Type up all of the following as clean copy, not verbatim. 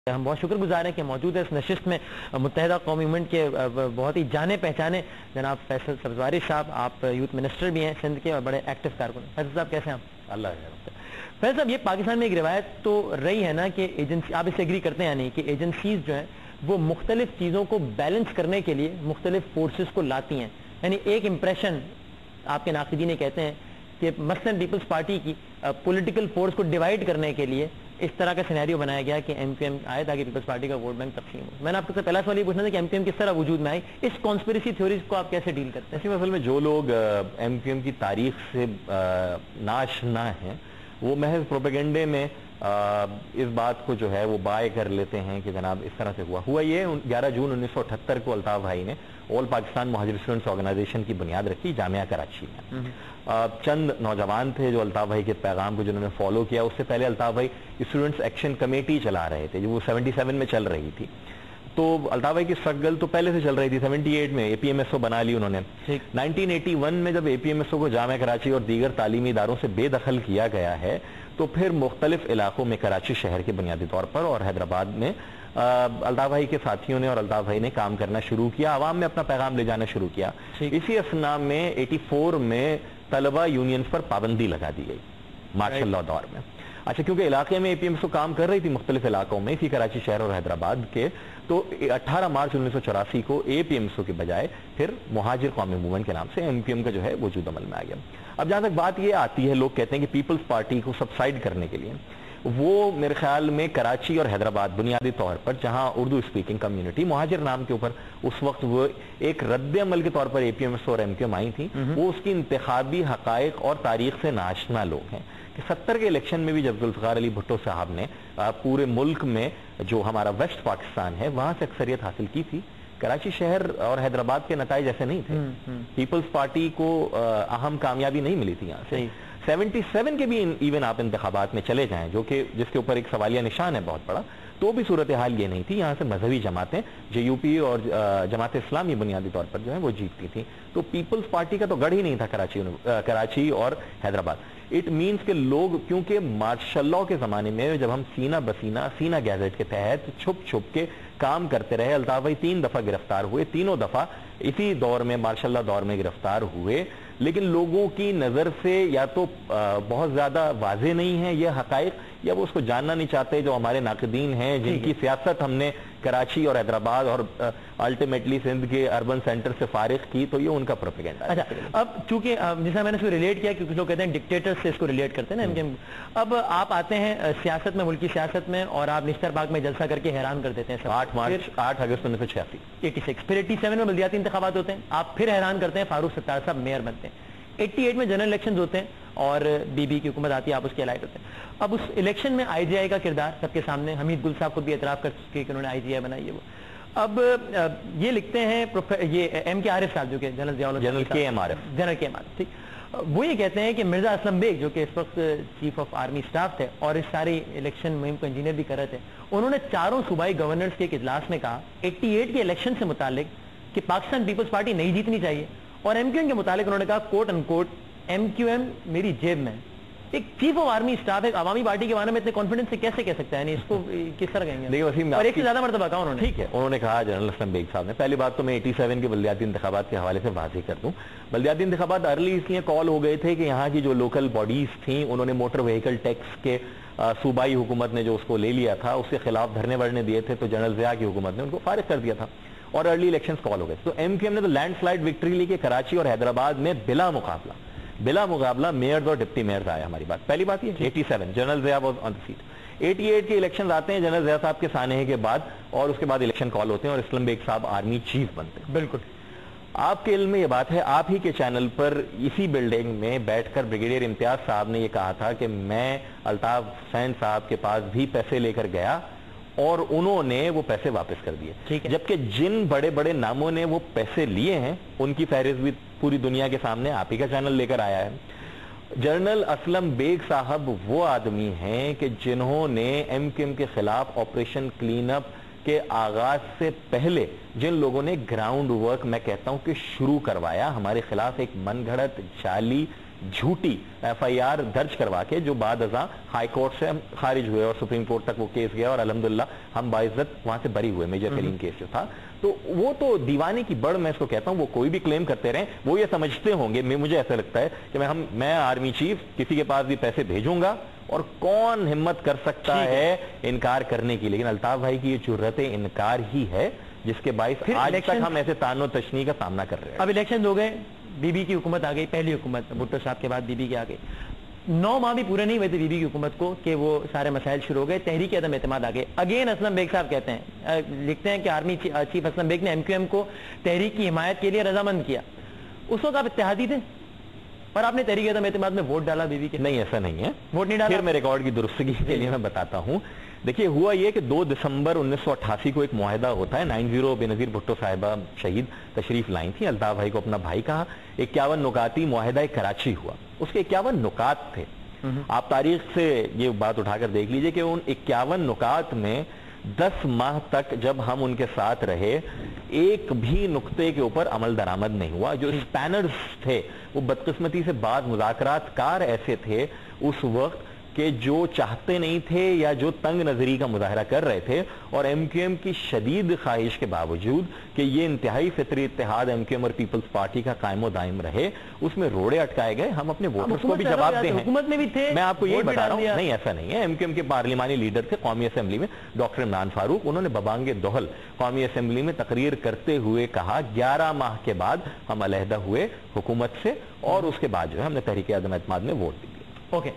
ہم بہت شکر گزار ہیں کہ موجود ہے اس نشست میں متحدہ قومی موومنٹ کے بہت ہی جانے پہچانے جناب فیصل سبزواری صاحب. آپ یوتھ منسٹر بھی ہیں سندھ کے اور بڑے ایکٹیو کارکن. فیصل صاحب کیسے ہیں آپ؟ اللہ فیصل صاحب, یہ پاکستان میں ایک روایت تو رہی ہے نا کہ ایجنسی, آپ اس سے ایگری کرتے ہیں نہیں کہ ایجنسیز جو ہیں وہ مختلف چیزوں کو بیلنس کرنے کے لیے مختلف فورسز کو لاتی ہیں. یعنی ایک امپریشن آپ کے ناقدین یہ کہتے ہیں کہ مثلاً پیپلز پارٹی کی پولیٹیکل فورس کو ڈیوائڈ کرنے کے لیے اس طرح کا سینیریو بنایا گیا کہ ایم کیو ایم آئے تاکہ پیپلز پارٹی کا ووٹ بینک تقسیم ہو. میں نے آپ سے پہلا سوال یہ پوچھنا تھا کہ ایم کیو ایم کس طرح وجود میں آئی, اس کانسپیریسی تھیوریز کو آپ کیسے ڈیل کرتے ہیں؟ اسی مسئلے میں جو لوگ ایم کیو ایم کی تاریخ سے ناشنا ہیں وہ محض پروپیگنڈے میں اس بات کو جو ہے وہ بائے کر لیتے ہیں کہ جناب اس طرح سے ہوا یہ 11 جون 1978 کو الطاف بھائی نے آل پاکستان مہاجر اسٹوڈنٹس آرگنائزیشن کی بنیاد رکھی جامعہ کراچی میں. چند نوجوان تھے جو الطاف بھائی کے پیغام کو جنہوں نے فالو کیا. اس سے پہلے الطاف بھائی اسٹوڈنٹس ایکشن کمیٹی چلا رہے تھے جو وہ 77 میں چل رہی تھی. تو الطاف بھائی کی اسٹرگل تو پہلے سے چل رہی تھی. 78 میں اے پی ایم ایس او بنا لی انہوں نے. 1981 میں جب اے پی ایم ایس او کو جامعہ کراچی اور دیگر تعلیمی اداروں سے بے دخل کیا گیا ہے تو پھر مختلف علاقوں میں کراچی شہر کے بنیادی طور پر اور حیدرآباد میں الطاف بھائی کے ساتھیوں نے اور الطاف بھائی نے کام کرنا شروع کیا, عوام میں اپنا پیغام لے جانا شروع کیا. اسی اثنا میں 84 میں طلبہ یونینز پر پابندی لگا دی گئی مارشل لاء دور میں. اچھا, کیونکہ علاقے میں اے پی ایم ایس او کام کر رہی تھی مختلف علاقوں میں اسی کراچی شہر اور حیدرآباد کے, تو 18 مارچ 1984 کو اے پی ایم ایس او کے بجائے پھر مہاجر قومی موومنٹ کے نام سے ایم کیو ایم کا جو ہے وجود عمل میں آ گیا. اب جہاں تک بات یہ آتی ہے, لوگ کہتے ہیں کہ پیپلز پارٹی کو سبسائڈ کرنے کے لیے وہ میرے خیال میں کراچی اور حیدرآباد بنیادی طور پر جہاں اردو اسپیکنگ کمیونٹی مہاجر نام کے اوپر اس وقت وہ ایک رد عمل کے طور پر اے پی ایم ایس او اور ایم کیو ایم آئی تھیں, وہ اس کی انتخابی حقائق اور تاریخ سے ناشنا لوگ ہیں. کہ 70 کے الیکشن میں بھی جب ذوالفقار علی بھٹو صاحب نے پورے ملک میں جو ہمارا ویسٹ پاکستان ہے وہاں سے اکثریت حاصل کی تھی, کراچی شہر اور حیدرآباد کے نتائج ایسے نہیں تھے. پیپلز پارٹی کو اہم کامیابی نہیں ملی تھی یہاں سے. 77 کے بھی ایون آپ انتخابات میں چلے جائیں جو کہ جس کے اوپر ایک سوالیہ نشان ہے بہت بڑا, تو بھی صورتحال یہ نہیں تھی. یہاں سے مذہبی جماعتیں جے یو پی اور جماعت اسلامی بنیادی طور پر جو ہیں وہ جیتتی تھیں. تو پیپلز پارٹی کا تو گڑھ ہی نہیں تھا کراچی اور حیدرآباد. اٹ مینس کہ لوگ کیونکہ مارشل لاء کے زمانے میں جب ہم سینہ بسینہ سینہ گیزٹ کے تحت چھپ چھپ کے کام کرتے رہے, الطاف بھائی 3 دفعہ گرفتار ہوئے, تینوں دفعہ اسی دور میں مارشل لاء دور میں گرفتار ہوئے, لیکن لوگوں کی نظر سے یا تو بہت زیادہ واضح نہیں ہے یہ حقائق یا وہ اس کو جاننا نہیں چاہتے. جو ہمارے ناقدین ہیں جن کی سیاست ہم نے کراچی اور حیدرآباد اور الٹیمیٹلی سندھ کے اربن سینٹر سے فارغ کی, تو یہ ان کا پروپیگنڈا ہے. اچھا, اب چونکہ جیسا میں نے اس کو ریلیٹ کیا کیونکہ لوگ کہتے ہیں ڈکٹیٹر سے اس کو ریلیٹ کرتے ہیں نا, اب آپ آتے ہیں سیاست میں, ملکی سیاست میں, اور آپ نشتر باغ میں جلسہ کر کے حیران کر دیتے ہیں. 8 اگست 1986 پھر 87 میں بلدیاتی انتخابات ہوتے ہیں, آپ پھر حیران کرتے ہیں, فاروق ستار صاحب میئر بنتے ہیں. 88 میں جنرل الیکشنز ہوتے ہیں اور بی بی کی حکومت آتی ہے, آپ اس کے الائٹ ہوتے ہیں. اب اس الیکشن میں آئی جی آئی کا کردار سب کے سامنے, حمید گل صاحب خود بھی اعتراف کر چکے کہ انہوں نے آئی جی آئی بنائی ہے. وہ اب یہ لکھتے ہیں یہ ایم کے عارف صاحب جو کہ جنرل کے ایم عارف, ٹھیک, وہ یہ کہتے ہیں کہ مرزا اسلم بیگ جو کہ اس وقت چیف آف آرمی سٹاف تھے اور اس ساری الیکشن مہم کو انجینئر بھی کر رہے تھے, انہوں نے چاروں صوبائی گورنرز کے ایک اجلاس میں کہا 88 کے الیکشن سے متعلق کہ پاکستان پیپلز پارٹی نہیں جیتنی چاہیے, اور ایم کیو ایم کے متعلق انہوں نے کہا کوٹ ان کوٹ ایم کیو ایم میری جیب میں. ایک چیف آف آرمی سٹاف ایک عوامی پارٹی کے بارے میں اتنے کانفیڈنس سے کیسے کہہ سکتا ہے, یعنی اس کو کس طرح کہیں گے؟ اور ایک سے زیادہ مرتبہ کہا انہوں نے. ٹھیک ہے, انہوں نے کہا جنرل اسلم بیگ صاحب نے. پہلی بات تو میں 87 کے بلدیاتی انتخابات کے حوالے سے واضح کر دوں, بلدیاتی انتخابات ارلی اس لیے کال ہو گئے تھے کہ یہاں کی جو لوکل باڈیز تھیں انہوں نے موٹر وہیکل ٹیکس کے صوبائی حکومت نے جو اس کو لے لیا تھا اس کے خلاف دھرنے ورنے دیے تھے, تو جنرل ضیاء کی حکومت نے ان کو فارغ کر دیا تھا اور ارلی الیکشنز کال ہو گئے. تو ایم کیو ایم نے تو لینڈ سلائڈ وکٹری لی کہ کراچی اور حیدرآباد میں بلا مقابلہ میئرز اور ڈپٹی میئرز آئے. ہماری بات پہلی بات یہ 87 general Zia was on the seat. 88 کے الیکشنز آتے ہیں جنرل ضیاء صاحب کے سانحے کے بعد, اور اس کے بعد الیکشن کال ہوتے ہیں اور اسلم بیگ صاحب آرمی چیف بنتے ہیں. بالکل آپ کے علم میں یہ بات ہے, آپ ہی کے چینل پر اسی بلڈنگ میں بیٹھ کر بریگیڈیئر امتیاز صاحب نے یہ کہا تھا کہ میں الطاف حسین صاحب کے پاس بھی پیسے لے کر گیا اور انہوں نے وہ پیسے واپس کر دیے, جبکہ جن بڑے بڑے ناموں نے وہ پیسے لیے ہیں ان کی فہرست بھی پوری دنیا کے سامنے آپ ہی کا چینل لے کر آیا ہے. جنرل اسلم بیگ صاحب وہ آدمی ہیں کہ جنہوں نے ایم کیو ایم کے خلاف آپریشن کلین اپ کے آغاز سے پہلے جن لوگوں نے گراؤنڈ ورک میں کہتا ہوں کہ شروع کروایا, ہمارے خلاف ایک من گھڑت جعلی झूठी FIR दर्ज करवा के जो बाद अज़ां हाई कोर्ट से खारिज हुए और सुप्रीम कोर्ट तक वो केस गया और अल्हम्दुलिल्लाह हम बाइज्जत वहां से बरी हुए, मेजर करीम केस जो था। तो वो तो दीवाने की बढ़ मैं इसको कहता हूं, वो कोई भी क्लेम करते रहे, वो ये समझते होंगे, मुझे ऐसा लगता है कि मैं आर्मी चीफ किसी के पास भी पैसे भेजूंगा और कौन हिम्मत कर सकता है इनकार करने की। लेकिन अल्ताफ भाई की ये जुर्रत इनकार ही है जिसके बाइस आज तक हम ऐसे तानो तशनी का सामना कर रहे हैं। अब इलेक्शन हो गए, बीबी की हुकूमत आ गई, पहली हुकूमत भुट्टो साहब के बाद बीबी की आ गई। 9 माह भी पूरे नहीं हुए थे बीबी की हुकूमत को कि वो सारे मसाइल शुरू हो गए, तहरीक अदम एतमाद आ गए। अगेन असलम बेग साहब कहते हैं, लिखते हैं कि आर्मी चीफ असलम बेग ने MQM को तहरीक की हिमायत के लिए रजामंद किया। उस वक्त आप इत्तेहादी थे और आपने तहरीक अदम एतमाद में वोट डाला बीबी के? नहीं, ऐसा नहीं है, वोट नहीं डाला। फिर मैं रिकॉर्ड की दुरुस्तगी के लिए मैं बताता हूं। देखिए, हुआ ये कि 2 दिसंबर 1988 को एक मुआहदा होता है। 90 बेनजीर भुट्टो साहिबा शहीद तशरीफ लाई थी, अल्ताफ भाई को अपना भाई कहा। 51 नुकाती मुआहदा कराची हुआ, उसके 51 नुकात थे। आप तारीख से ये बात उठाकर देख लीजिए कि उन 51 नुकात में 10 माह तक जब हम उनके साथ रहे, एक भी नुक्ते के ऊपर अमल दरामद नहीं हुआ। जो स्पैनर्स थे वो बदकिस्मती से बाद मुज़ाकरातकार ऐसे थे उस वक्त कि जो चाहते नहीं थे या जो तंग नजरी का मुजाहरा कर रहे थे, और MQM की शदीद ख्वाहिश के बावजूद कि ये इंतहाई फितरी इत्तेहाद MQM और पीपल्स पार्टी का कायमो दायम रहे, उसमें रोड़े अटकाए गए। हम अपने वोटर्स को भी जवाब दें, हुकूमत में भी थे, मैं आपको यही बता रहा हूं। नहीं, ऐसा नहीं है। MQM के पार्लिमानी लीडर थे कौमी असेंबली में डॉक्टर इमरान फारूक, उन्होंने बबांगे दोहल कौमी असेंबली में तकरीर करते हुए कहा 11 माह के बाद हम अलहदा हुए हुकूमत से और उसके बाद जो है हमने तहरीक अदम एतमाद में वोट दिया। ओके,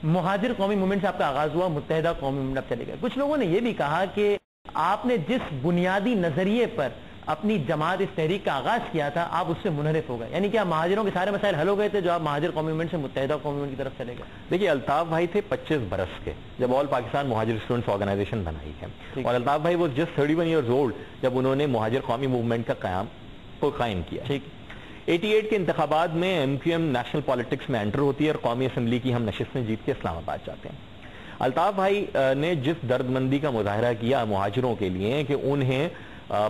मुहाजिर कौमी मूवमेंट से आपका आगाज हुआ, मुत्तहिदा कौमी मूवमेंट अब चलेगा। कुछ लोगों ने यह भी कहा कि आपने जिस बुनियादी नजरिए पर अपनी जमात इस तहरीक का आगाज किया था, आप उससे मुनहरिफ हो गए, यानी कि आप महाजिरों के सारे मसाइल हल हो गए थे जो आप महाजिर कौमी मूवमेंट से मुत्तहिदा कौमी मूवमेंट की तरफ चले गए। देखिए, अल्ताफ भाई थे 25 बरस के जब ऑल पाकिस्तान मुहाजिर स्टूडेंट्स ऑर्गेनाइजेशन बनाई है, और अल्ताफ भाई वो जस्ट 31 ईयर्स ओल्ड जब उन्होंने मुहाजिर कौमी मूवमेंट का कायम किया। ठीक, 88 के इंतखाबात में MQM नेशनल पॉलिटिक्स में एंटर होती है और कौमी असेंबली की हम नशिस्तें जीत के इस्लामाबाद जाते हैं। अल्ताफ भाई ने जिस दर्दमंदी का मुजाहरा किया मुहाजिरों के लिए कि उन्हें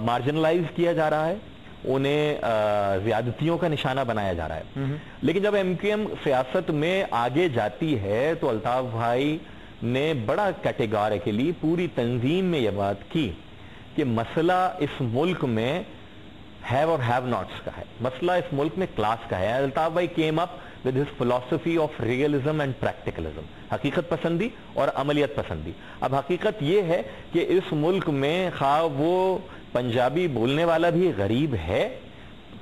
मार्जिनलाइज किया जा रहा है, उन्हें ज्यादतियों का निशाना बनाया जा रहा है, लेकिन जब MQM सियासत में आगे जाती है तो अल्ताफ भाई ने बड़ा कैटेगोरिकली पूरी तंजीम में यह बात की कि मसला इस मुल्क में हैव और हैव नॉट्स का है, मसला इस मुल्क में क्लास का है। अल्ताफ भाई came up with his philosophy of realism and practicalism, हकीकत पसंदी और अमलियत पसंदी। अब हकीकत यह है कि इस मुल्क में खा वो पंजाबी बोलने वाला भी गरीब है,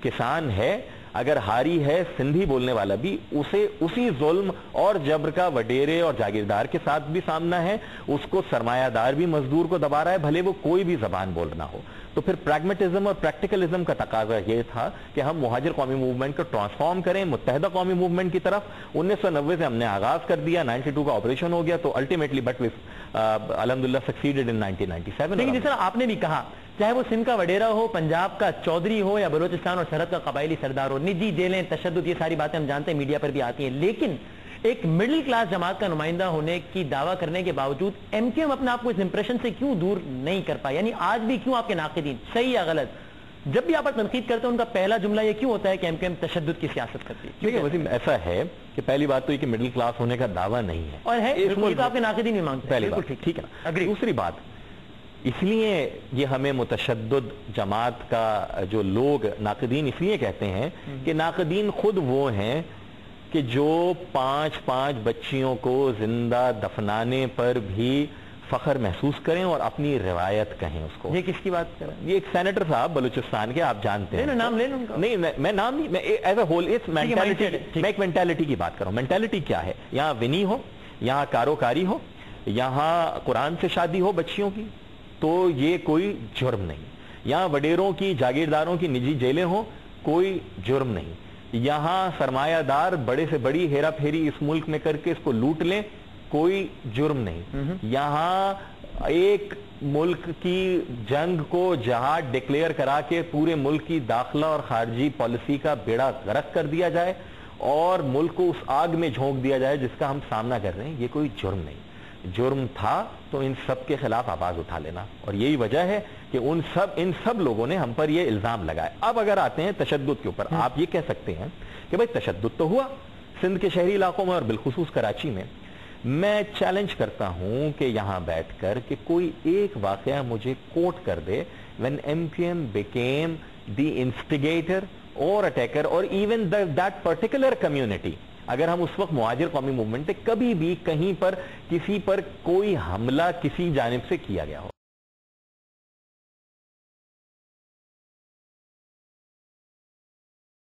किसान है, अगर हारी है सिंधी बोलने वाला भी, उसे उसी जुल्म और जबर का वडेरे और जागीरदार के साथ भी सामना है, उसको सरमायादार भी मजदूर को दबा रहा है, भले वो कोई भी जबान बोल रहा हो। तो फिर प्रैग्मेटिज्म और प्रैक्टिकलिज्म का तकाजा ये था कि हम मुहाजिर कौमी मूवमेंट को ट्रांसफॉर्म करें मुत्तहिदा कौमी मूवमेंट की तरफ। 1990 से हमने आगाज कर दिया, 92 का ऑपरेशन हो गया, तो अल्टीमेटली बट वी अल्हम्दुलिल्लाह सक्सीडेड इन 1997। लेकिन जिस तरह आपने भी कहा, चाहे वो सिंध का वडेरा हो, पंजाब का चौधरी हो, या बलोचिस्तान और सरहद का कबायली सरदार हो, निजी जेलें, तशद्दुद, ये सारी बातें हम जानते हैं, मीडिया पर भी आती हैं, लेकिन एक मिडिल क्लास जमात का नुमाइंदा होने की दावा करने के बावजूद MQM अपने आप को इस इंप्रेशन से क्यों दूर नहीं कर पाया? यानी आज भी क्यों आपके नाक़िदीन, सही या गलत, जब भी आप पर तनकीद करते हैं उनका पहला जुमला ये क्यों होता है कि MQM तशद्दुद की सियासत करती है? देखिए वसीम, ऐसा है कि पहली बात तो ये कि मिडिल क्लास होने का दावा नहीं है, और है इस मुल्क आपके नाक़िदीन भी मांगते हैं, पहली बात, ठीक है ना। दूसरी बात, इसलिए ये हमें मुतशद्दुद जमात का जो लोग नाक़िदीन इसलिए कहते हैं कि नाक़िदीन खुद वो हैं कि जो 5-5 बच्चियों को जिंदा दफनाने पर भी फख्र महसूस करें और अपनी रिवायत कहें उसको। ये किसकी बात कर रहे हैं? ये एक सेनेटर साहब बलूचिस्तान के, आप जानते हैं। नाम ले उनका। नहीं, मैं नाम नहीं, मैं एज अ होल इस मेंटालिटी, मैं एक मेंटालिटी की बात कर रहा हूं। मेंटालिटी क्या है? यहाँ विनी हो, यहाँ कारोकारी हो, यहाँ कुरान से शादी हो बच्चियों की, तो ये कोई जुर्म नहीं। यहाँ वडेरों की, जागीरदारों की निजी जेलें हो, कोई जुर्म नहीं। यहाँ सरमायादार बड़े से बड़ी हेरा फेरी इस मुल्क में करके इसको लूट लें, कोई जुर्म नहीं। यहाँ एक मुल्क की जंग को जहाद डिक्लेयर करा के पूरे मुल्क की दाखिला और खारजी पॉलिसी का बेड़ा गर्क कर दिया जाए और मुल्क को उस आग में झोंक दिया जाए जिसका हम सामना कर रहे हैं, ये कोई जुर्म नहीं। जुर्म था तो इन सब के खिलाफ आवाज उठा लेना, और यही वजह है कि इन सब लोगों ने हम पर ये इल्जाम लगाए। अब अगर आते हैं तशद्दुद के ऊपर, आप ये कह सकते हैं कि भाई तशद्दुद तो हुआ, सिंध के शहरी इलाकों में और बिलखुसूस कराची में, मैं चैलेंज करता हूं कि यहां बैठकर कि कोई एक वाकया मुझे कोट कर दे when MQM became the instigator और अटैकर और इवन दैट पर्टिकुलर कम्युनिटी। अगर हम उस वक्त मुहाजिर कौमी मूवमेंट थे, कभी भी कहीं पर किसी पर कोई हमला किसी जानिब से किया गया हो।